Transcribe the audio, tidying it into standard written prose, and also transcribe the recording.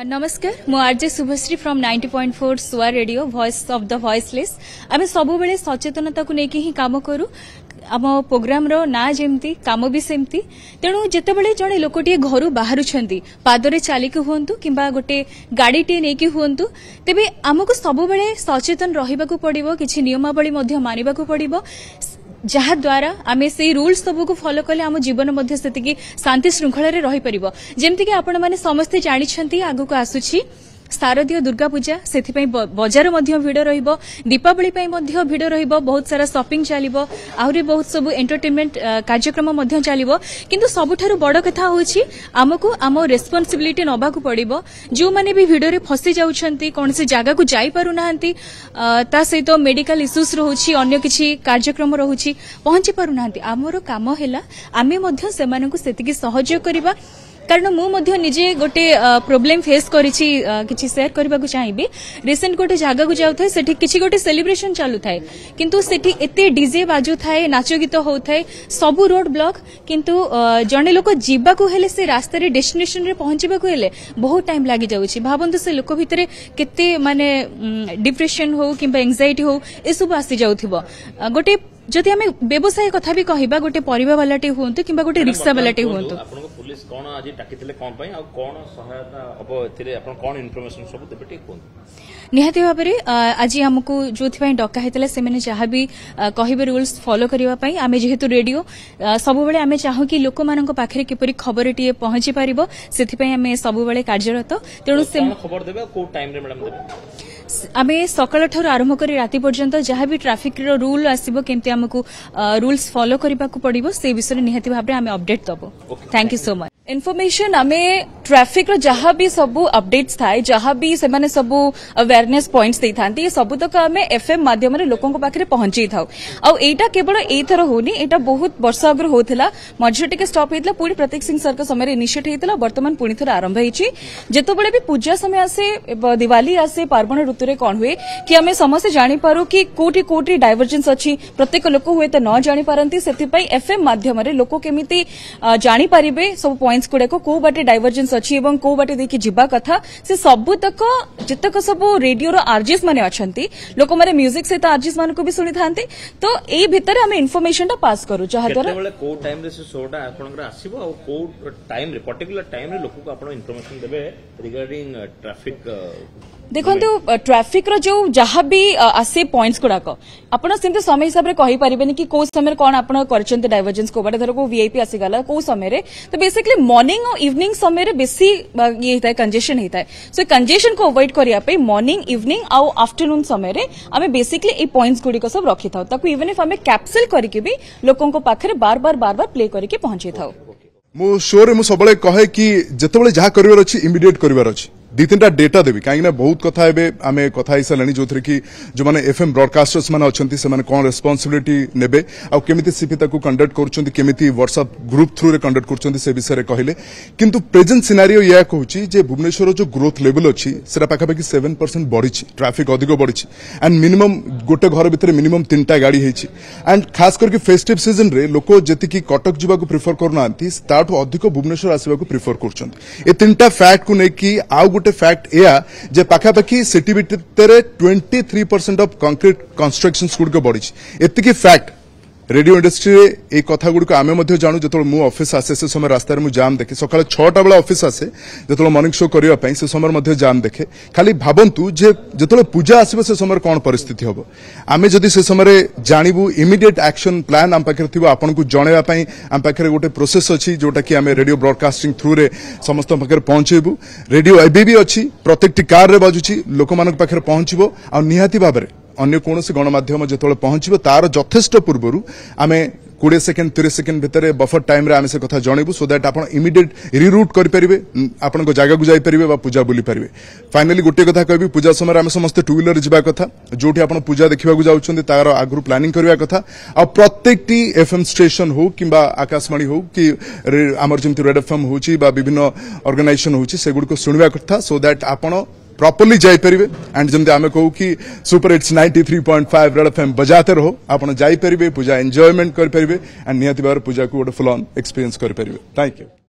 नमस्कार मु RJ Shubhashree from 90.4 सुआ radio voice of the voiceless आम सब बेले सचेतनता को लेकिन ही काम करूँ आम प्रोग्राम रो ना जेमती काम भी सेमती तेणु जितेबाला जड़े लोकटे घर बाहर पादरे चलिक हूँ कि गोटे गाड़ीटे नहीं हूँ तेबे आमको सब बेले सचेतन रहा पड़ो किसी नियमावली मानवा पड़ो जहा द्वारा आमे से रूल्स सब को फॉलो कले आम जीवन मध्य सेतिकी शांति श्रृंखला रे रही परिबो जेमति कि आपण माने समस्ते जानि छंती आगु को आसुची शारदीय दुर्गा पूजा सेथिपई बजार मध्य भिड़ रहिबो दीपावली पई मध्य भिड़ रहिबो बहुत सारा शॉपिंग चलिबो आहुरी बहुत सब एंटरटेनमेंट कार्यक्रम मध्य चलिबो किंतु सबुठारु बड़ कथा होछि आमको आम रेस्पोंसिबिलिटी नबाकू पड़िबो जो माने भी भिड़ रे फसी जाउछंती कोन से जागा को जाई पारु नाहंती ता सहित मेडिकल इश्यूज रहउछि अन्य किछि कार्यक्रम रहउछि पहुंची पारु नाहंती आमरो काम हैला आमे मध्य सेमानकु सेतिकी सहयोग करिबा कारण मु निजे गोटे प्रोब्लेम फेस करिछि किछि शेयर करबा को चाहिबी रिसेंट गोटे जागा को जाउ थाए सेठी किछि गोटे सेलिब्रेशन चालू थाए किंतु सेठी एते डीजे बाजू थाए नाच गीत हो थाए सबु रोड ब्लॉक किंतु जने लोक जीवा को हेले से रास्ता रे डेस्टिनेशन रे पहुंचीबा को हेले बहुत टाइम लागि जाउछि भाबंतु से लोक भितरे केते माने डिप्रेशन हो किबा एंजाइटी हो ए सब आसी जाउथिबो गोटे जदि आमे व्यवसाय कथा भी कहिबा गोटे परिबा वालाटे हुंतु किबा गोटे रिक्शा वालाटे हुंतु आपनको पुलिस कोन आज टाकिथिले कोन पई आ कोन सहायता अब एथिरे आपन कोन इन्फॉर्मेशन सब देबे ठीक कोन निहाती भाबरे आज हमकु जोथि डका हेतला से माने जहा भी कहिबे रूल्स फॉलो करिवा पई आमे जेहेतु रेडियो सब बेले आमे चाहू कि लोक मानक पाखरे किपरि खबर टिए पहुंची पारिबो सेथि पई आमे सब बेले कार्यरत तेणु से खबर देबे को टाइम रे मैडम देबे आमे सकाळ ठर आरंभ करी राति पर्यंत जहा भी ट्रैफिक रो रूल आसीबो केमते हमकु रूल्स फॉलो करिबा को पड़िबो से विषय निहाती भाबरे आमे अपडेट दबो thank you so much information आमे ट्रैफिक रो जहा भी सब अपडेट्स थाए जहा भी से माने सब अवेयरनेस पॉइंट्स दे थांती ये सब तक आमे एफएम माध्यम रे लोकन को पाखरे पहुंची थाउ आ एटा केवल ए थर होनी एटा बहुत वर्ष अगर होथिला मझे टिके स्टॉप हेतला पूरी प्रतीक सिंह सर का समय इनिशिएट हेतला वर्तमान पुणी थर आरंभ हेची जेतबेले भी पूजा समय आसे दिवाली आसे पार्वण ऋतु रे कोन हुए कि आमे समस्त जानि पारो कि कोठी कोठी डाइवर्जेंस अछि प्रत्येक लोक हुए त न जानि पारंती सेति पई एफएम माध्यम रे लोक केमिति जानि पारिबे सब पॉइंट्स गुडे को बाटे डाइवर्जेंस अच्छी एवं को बाटे देखि जिबा कथा से सबु तक जितक सब रेडियो रो आरजेस माने अछंती लोक माने म्यूजिक से त आरजेस मान को भी सुनि थांती तो ए भितर हम इन्फॉर्मेशन ता पास करू जहा द्वारा केते बेले को टाइम रे से शोटा आपनकर आसीबो आ को टाइम रे पर्टिकुलर टाइम रे लोक को आपण इन्फॉर्मेशन देबे रिगार्डिंग ट्रैफिक देखो ट्रैफिक रो जो जहा भी आसे पॉइंट्स गुडाक आपण सेंते समय हिसाब रे कहि परिबेनी कि को समय कोन आपण करचंते डाइवर्जेंस को बाटे धर को वीआईपी आसी गला को समय रे तो बेसिकली मॉर्निंग और इवनिंग समय रे बेसी ये होता है कंजेशन होता है सो कंजेशन को अवॉइड करिया पे मॉर्निंग इवनिंग आउ आफ्टरनून समय रे हमें बेसिकली ए पॉइंट्स गुडी को सब रखि थाउ ताकू इवन इफ हमें कैप्सूल करके भी लोगों को पाखरे बार बार प्ले करके पहुंचे थाउ मु शो रे मु सबले कहे कि जतबेले जहा करिवार अछि इमीडिएट करिवार अछि दी तीन डेटा देवी कहीं बहुत कथा आम कथा सारे जो थे कि जो मैंने एफएम ब्रॉडकास्टर्स मैंने अच्छा से कौन रेस्पॉन्सिबिलिटी नेबे आ केमिति सीपी कंडक्ट करुँच केमिति व्हाट्सएप ग्रुप थ्रू रे कंडक्ट करुँच से विषय कहले किंतु प्रेजेंट सिनारियो या कहूँ जे भुवनेश्वर जो ग्रोथ लेवल अच्छी से पाखापाखि 7% बढ़ी ट्राफिक अधिक बढ़ी एंड मिनिमम गोटे घर भितर मिनिमम 3टा गाड़ी होती एंड खास करके फेस्टिव सीजन रे लोक जी कटक जावाक प्रिफर करना ताठू अधिक भुवनेश्वर आसवा प्रिफर कर 3टा फैक्ट को लेकिन आउ गोटे फैक्ट या जे पाखापाखि सिटी भितर 23% ऑफ कंक्रीट कंस्ट्रक्शंस गुड बढ़ी एतिकी फैक्ट रेडियो इंडस्ट्री रे ए कथा गुड को आमे मध्य जानू जतोल मु ऑफिस आसे से समय रास्ता रे मु जाम देखे सकाळ 6टा बेला ऑफिस आसे जतोल मॉर्निंग शो करिया पई से समय मध्य जाम देखे खाली भाबंतु जे जतोल पूजा आसीबो से समय कोन परिस्थिति होबो आमे जदी से समय जानिबु इमीडिएट एक्शन प्लान आम पाखरे थिबो आपन को जणेवा पई आम पाखरे गोटे प्रोसेस अछि जोटा कि आमे रेडियो ब्रॉडकास्टिंग थ्रू रे समस्त पाखरे पहुंचेबु रेडियो एबी भी अछि प्रत्येकटी कार रे बाजुछि लोक मानक पाखरे पहुंचिबो आ निहाती भाबरे अन्य कौन गणमाध्यम जो पहुंचो तार यथेष्ट पूर्व आमे 20 सेकेंड 30 सेकेंड भितर बफर टाइम रे आमे से कथा जणेबु सो दैट आपण इमीडिएट रिरूट करि परिबे आपण को जागा को जाई परिबे बा पूजा बुली परिबे फाइनली गोटे कथा कहबी पूजा समय आमे समस्त टू व्हीलर जिबा कथा जोठी आपण पूजा देखिबा को जाउछन्ती तार आगु प्लानिंग करबा कथा आ प्रत्येकटी एफएम स्टेशन हो किबा आकाशवाणी हो कि हमर जेमति रेड एफएम होची बा विभिन्न ऑर्गेनाइजेशन होची से गुड को सुनबा कथा सो दैट आपण प्रॉपर्ली जाई परिबे एंड जमते आमे कहू कि सुपर हिट्स 93.5 रेड एफएम बजाते रहो आपण जाई परिबे पूजा एन्जॉयमेंट कर परिबे एंड निहाती बार पूजा को गोटे फुल ऑन एक्सपीरियंस कर परिबे थैंक यू।